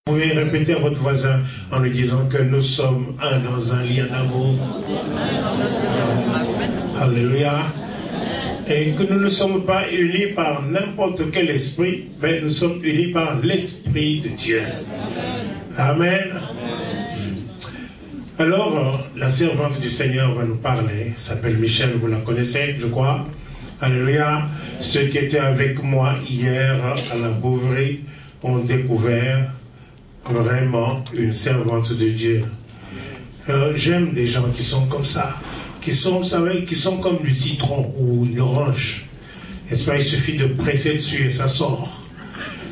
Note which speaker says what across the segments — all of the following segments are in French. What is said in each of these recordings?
Speaker 1: Vous pouvez répéter à votre voisin en lui disant que nous sommes un dans un lien d'amour. Alléluia. Et que nous ne sommes pas unis par n'importe quel esprit, mais nous sommes unis par l'Esprit de Dieu. Amen. Alors, la servante du Seigneur va nous parler, s'appelle Michel, vous la connaissez, je crois. Alléluia. Ceux qui étaient avec moi hier à la Bouverie ont découvert vraiment une servante de Dieu. J'aime des gens qui sont comme ça, qui sont, vous savez, qui sont comme du citron ou une orange. N'est-ce pas, il suffit de presser dessus et ça sort.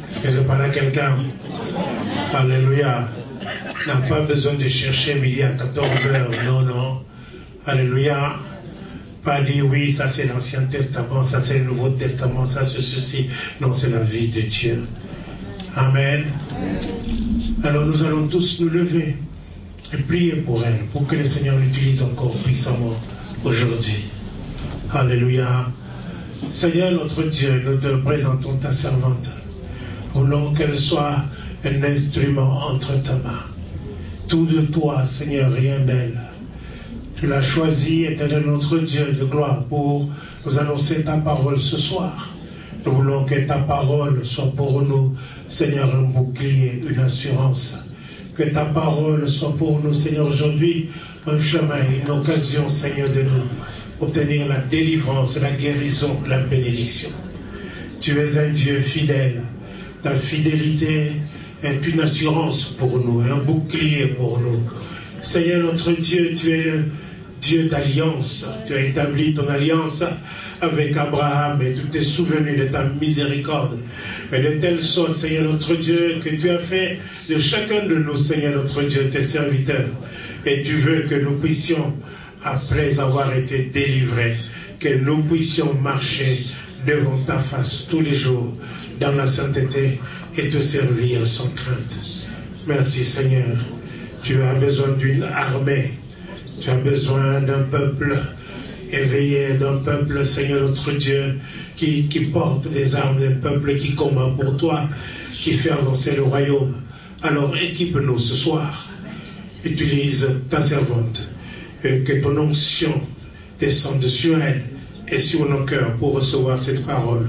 Speaker 1: Est-ce que je parle à quelqu'un? Alléluia. N'a pas besoin de chercher midi à 14 h. Non, non. Alléluia. Pas dire oui, ça c'est l'Ancien Testament, ça c'est le Nouveau Testament, ça c'est ceci. Non, c'est la vie de Dieu. Amen. Alors nous allons tous nous lever et prier pour elle, pour que le Seigneur l'utilise encore puissamment aujourd'hui. Alléluia. Seigneur notre Dieu, nous te présentons ta servante. Voulons qu'elle soit un instrument entre ta main. Tout de toi, Seigneur, rien d'elle. Tu l'as choisi, éternel notre Dieu de gloire, pour nous annoncer ta parole ce soir. Nous voulons que ta parole soit pour nous, Seigneur, un bouclier, une assurance. Que ta parole soit pour nous, Seigneur, aujourd'hui, un chemin, une occasion, Seigneur, de nous obtenir la délivrance, la guérison, la bénédiction. Tu es un Dieu fidèle. Ta fidélité est une assurance pour nous, un bouclier pour nous. Seigneur, notre Dieu, tu es le Dieu d'alliance. Tu as établi ton alliance avec Abraham et tu t'es souvenu de ta miséricorde. Et de telle sorte, Seigneur notre Dieu, que tu as fait de chacun de nous, Seigneur notre Dieu, tes serviteurs. Et tu veux que nous puissions, après avoir été délivrés, que nous puissions marcher devant ta face tous les jours, dans la sainteté, et te servir sans crainte. Merci Seigneur. Tu as besoin d'une armée. Tu as besoin d'un peuple éveillé, d'un peuple, Seigneur notre Dieu, qui porte des armes, d'un peuple qui combat pour toi, qui fait avancer le royaume. Alors équipe-nous ce soir. Utilise ta servante. Et que ton onction descende sur elle et sur nos cœurs pour recevoir cette parole.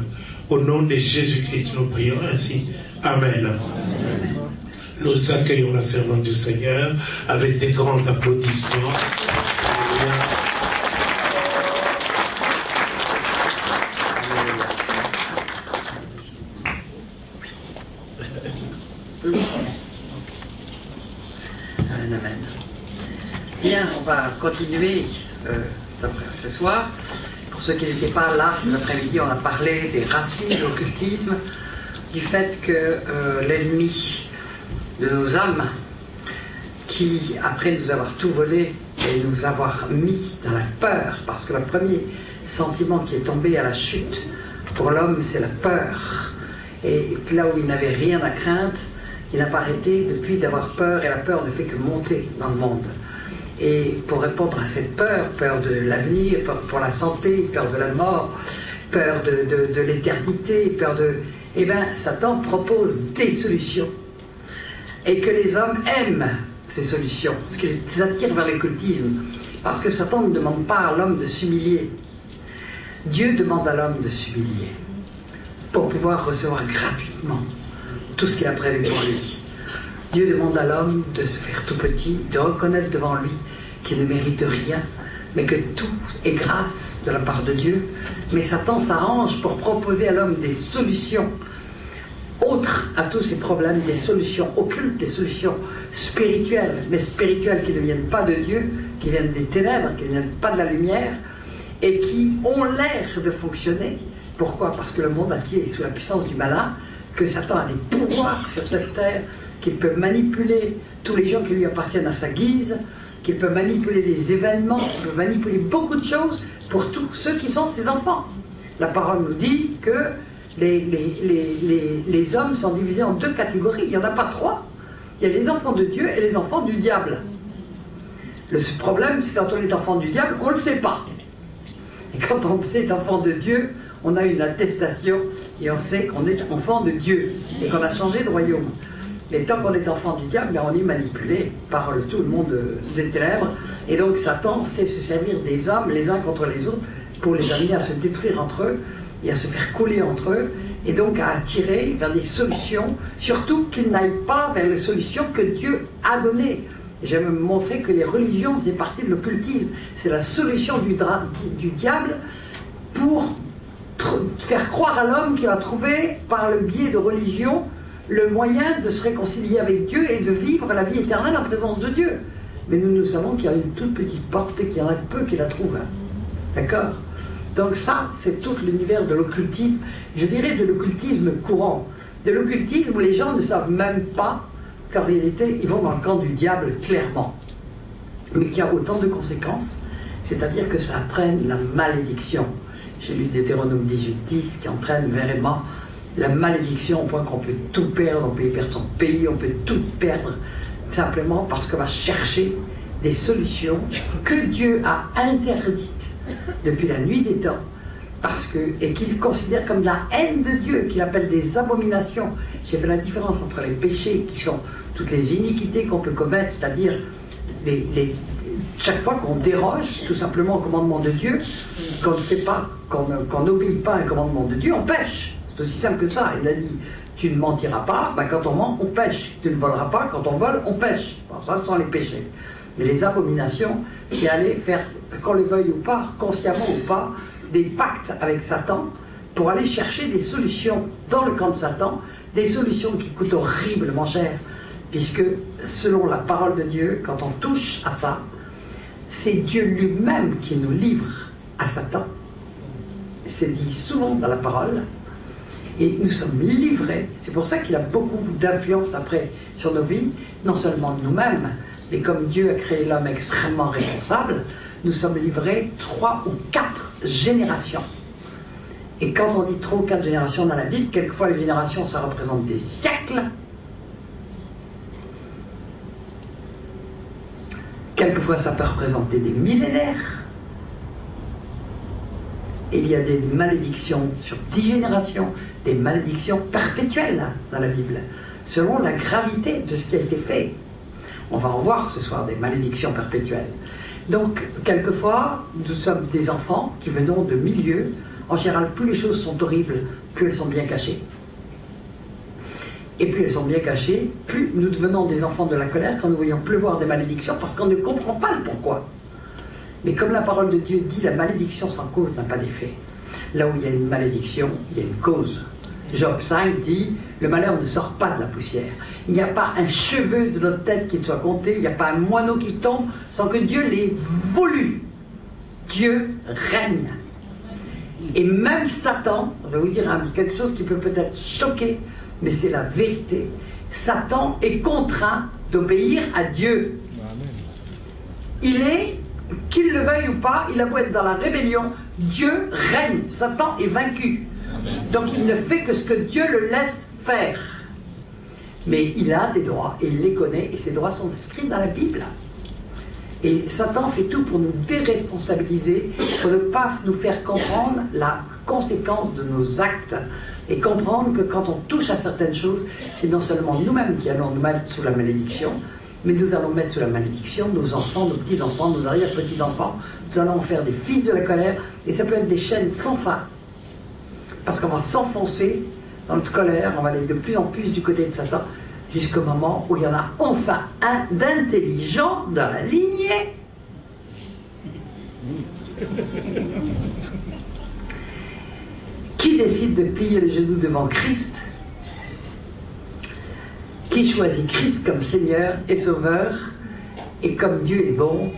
Speaker 1: Au nom de Jésus-Christ, nous prions ainsi. Amen. Nous accueillons la servante du Seigneur avec des grands applaudissements.
Speaker 2: Amen. Bien, on va continuer ce soir. Pour ceux qui n'étaient pas là cet après-midi, on a parlé des racines de l'occultisme, du fait que l'ennemi de nos âmes, qui, après nous avoir tout volé et nous avoir mis dans la peur, parce que le premier sentiment qui est tombé à la chute pour l'homme, c'est la peur. Et là où il n'avait rien à craindre, il n'a pas arrêté depuis d'avoir peur, et la peur ne fait que monter dans le monde. Et pour répondre à cette peur, peur de l'avenir, peur pour la santé, peur de la mort, peur de l'éternité, peur de... Eh bien, Satan propose des solutions. Et que les hommes aiment ces solutions, ce qui les attire vers l'occultisme. Parce que Satan ne demande pas à l'homme de s'humilier. Dieu demande à l'homme de s'humilier pour pouvoir recevoir gratuitement tout ce qu'il a prévu pour lui. Dieu demande à l'homme de se faire tout petit, de reconnaître devant lui qu'il ne mérite rien, mais que tout est grâce de la part de Dieu. Mais Satan s'arrange pour proposer à l'homme des solutions autres à tous ces problèmes, des solutions occultes, des solutions spirituelles, mais spirituelles qui ne viennent pas de Dieu, qui viennent des ténèbres, qui ne viennent pas de la lumière, et qui ont l'air de fonctionner. Pourquoi? Parce que le monde entier est sous la puissance du malin, que Satan a des pouvoirs sur cette terre, qu'il peut manipuler tous les gens qui lui appartiennent à sa guise, qu'il peut manipuler les événements, qu'il peut manipuler beaucoup de choses pour tous ceux qui sont ses enfants. La parole nous dit que les hommes sont divisés en deux catégories. Il n'y en a pas trois. Il y a les enfants de Dieu et les enfants du diable. Le problème, c'est quand on est enfant du diable, on ne le sait pas. Et quand on est enfant de Dieu, on a une attestation et on sait qu'on est enfant de Dieu et qu'on a changé de royaume. Mais tant qu'on est enfant du diable, on est manipulé par tout le monde des ténèbres. Et donc Satan sait se servir des hommes les uns contre les autres pour les amener à se détruire entre eux et à se faire couler entre eux, et donc à attirer vers des solutions, surtout qu'ils n'aillent pas vers les solutions que Dieu a données. J'aime montrer que les religions faisaient partie de l'occultisme. C'est la solution du diable pour faire croire à l'homme qu'il va trouver, par le biais de religion, le moyen de se réconcilier avec Dieu et de vivre la vie éternelle en présence de Dieu. Mais nous savons qu'il y a une toute petite porte et qu'il y en a peu qui la trouvent. D'accord? Donc ça, c'est tout l'univers de l'occultisme, je dirais de l'occultisme courant, de l'occultisme où les gens ne savent même pas qu'en réalité, ils vont dans le camp du diable, clairement, mais qui a autant de conséquences, c'est-à-dire que ça entraîne la malédiction. J'ai lu Deutéronome 18:10 qui entraîne vraiment la malédiction au point qu'on peut tout perdre, on peut y perdre son pays, on peut tout y perdre, simplement parce qu'on va chercher des solutions que Dieu a interdites depuis la nuit des temps, et qu'il considère comme de la haine de Dieu, qu'il appelle des abominations. J'ai fait la différence entre les péchés, qui sont toutes les iniquités qu'on peut commettre, c'est-à-dire chaque fois qu'on déroge tout simplement au commandement de Dieu, qu'on ne fait pas, qu'on n'obéit pas à un commandement de Dieu, on pêche. C'est aussi simple que ça. Il a dit, tu ne mentiras pas, quand on ment, on pêche. Tu ne voleras pas, quand on vole, on pêche. Bon, ça, ce sont les péchés. Mais les abominations, c'est aller faire, qu'on le veuille ou pas, consciemment ou pas, des pactes avec Satan pour aller chercher des solutions dans le camp de Satan, des solutions qui coûtent horriblement cher, puisque selon la parole de Dieu, quand on touche à ça, c'est Dieu lui-même qui nous livre à Satan. C'est dit souvent dans la parole, et nous sommes livrés. C'est pour ça qu'il a beaucoup d'influence après sur nos vies, non seulement de nous-mêmes, mais comme Dieu a créé l'homme extrêmement responsable, nous sommes livrés 3 ou 4 générations. Et quand on dit 3 ou 4 générations dans la Bible, quelquefois les générations, ça représente des siècles. Quelquefois, ça peut représenter des millénaires. Et il y a des malédictions sur 10 générations, des malédictions perpétuelles dans la Bible, selon la gravité de ce qui a été fait. On va en voir ce soir des malédictions perpétuelles. Donc, quelquefois, nous sommes des enfants qui venons de milieux. En général, plus les choses sont horribles, plus elles sont bien cachées. Et plus elles sont bien cachées, plus nous devenons des enfants de la colère quand nous voyons pleuvoir des malédictions parce qu'on ne comprend pas le pourquoi. Mais comme la parole de Dieu dit, la malédiction sans cause n'a pas d'effet. Là où il y a une malédiction, il y a une cause. Job 5 dit, le malheur ne sort pas de la poussière. Il n'y a pas un cheveu de notre tête qui ne soit compté, il n'y a pas un moineau qui tombe sans que Dieu l'ait voulu. Dieu règne. Et même Satan, je vais vous dire quelque chose qui peut peut-être choquer, mais c'est la vérité. Satan est contraint d'obéir à Dieu. Il est, qu'il le veuille ou pas, il a beau être dans la rébellion, Dieu règne. Satan est vaincu. Donc il ne fait que ce que Dieu le laisse faire. Mais il a des droits et il les connaît et ces droits sont inscrits dans la Bible. Et Satan fait tout pour nous déresponsabiliser, pour ne pas nous faire comprendre la conséquence de nos actes et comprendre que quand on touche à certaines choses, c'est non seulement nous-mêmes qui allons nous mettre sous la malédiction, mais nous allons mettre sous la malédiction nos enfants, nos petits-enfants, nos arrière-petits-enfants. Nous allons en faire des fils de la colère et ça peut être des chaînes sans fin. Parce qu'on va s'enfoncer dans notre colère, on va aller de plus en plus du côté de Satan, jusqu'au moment où il y en a enfin un d'intelligent dans la lignée. Qui décide de plier les genoux devant Christ? Qui choisit Christ comme Seigneur et Sauveur? Et comme Dieu est bon,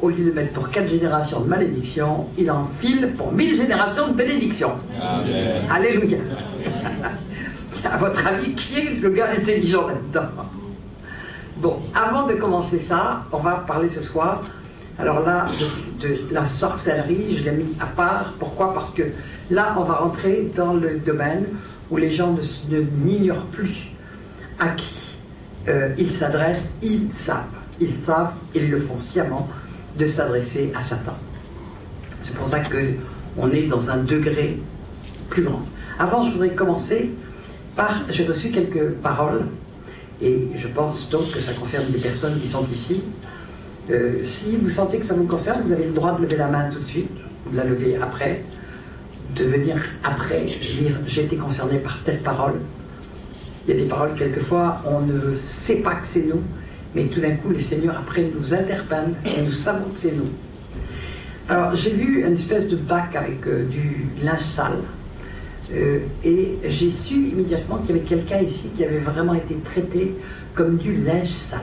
Speaker 2: au lieu de mettre pour 4 générations de malédiction, il enfile pour 1000 générations de bénédiction. Amen. Alléluia. À votre avis, qui est le gars intelligent là-dedans? Bon, avant de commencer ça, on va parler ce soir, alors là, de la sorcellerie, je l'ai mis à part. Pourquoi? Parce que là, on va rentrer dans le domaine où les gens n'ignorent plus à qui ils s'adressent, ils savent et ils le font sciemment de s'adresser à Satan. C'est pour ça qu'on est dans un degré plus grand. Avant, je voudrais commencer par, j'ai reçu quelques paroles Et je pense donc que ça concerne des personnes qui sont ici. Si vous sentez que ça vous concerne, vous avez le droit de lever la main tout de suite, de la lever après, de venir après dire « j'ai été concerné par telle parole ». Il y a des paroles, quelquefois, on ne sait pas que c'est nous, mais tout d'un coup, les seigneurs après nous interpellent et nous savons que c'est nous. Alors, j'ai vu une espèce de bac avec du linge sale, et j'ai su immédiatement qu'il y avait quelqu'un ici qui avait vraiment été traité comme du linge sale.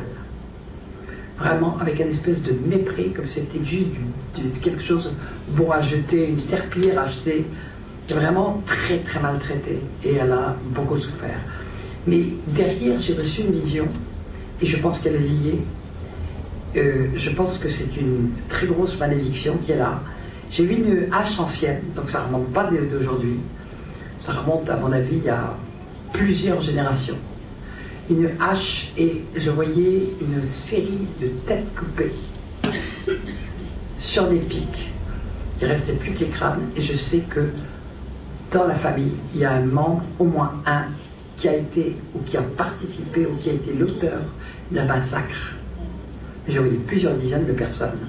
Speaker 2: Vraiment avec une espèce de mépris, comme c'était juste quelque chose bon à jeter, une serpillière à jeter, vraiment très très maltraité, et elle a beaucoup souffert. Mais derrière, j'ai reçu une vision, et je pense qu'elle est liée. Je pense que c'est une très grosse malédiction qui est là. J'ai vu une hache ancienne, donc ça ne remonte pas d'aujourd'hui, ça remonte à mon avis il y a plusieurs générations. Une hache, et je voyais une série de têtes coupées sur des pics. Il ne restait plus que les crânes, et je sais que dans la famille, il y a un membre, au moins un, qui a été, ou qui a participé, ou qui a été l'auteur d'un massacre. J'ai voyé plusieurs dizaines de personnes.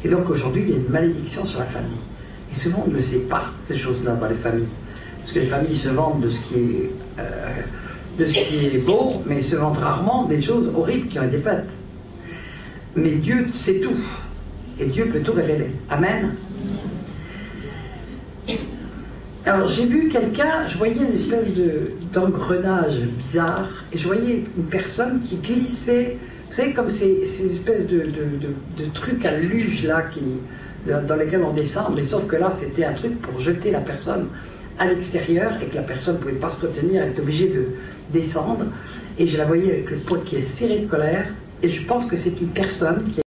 Speaker 2: Et donc aujourd'hui, il y a une malédiction sur la famille. Et souvent, on ne sait pas ces choses-là dans les familles. Parce que les familles se vendent de ce qui est beau, mais se vendent rarement des choses horribles qui ont été faites. Mais Dieu sait tout. Et Dieu peut tout révéler. Amen. Alors j'ai vu quelqu'un, je voyais une espèce d'engrenage bizarre, et je voyais une personne qui glissait, vous savez, comme ces espèces de trucs à luge là, dans lesquels on descend, mais sauf que là c'était un truc pour jeter la personne à l'extérieur, et que la personne ne pouvait pas se retenir, elle était obligée de descendre, et je la voyais avec le poing qui est serré de colère, et je pense que c'est une personne qui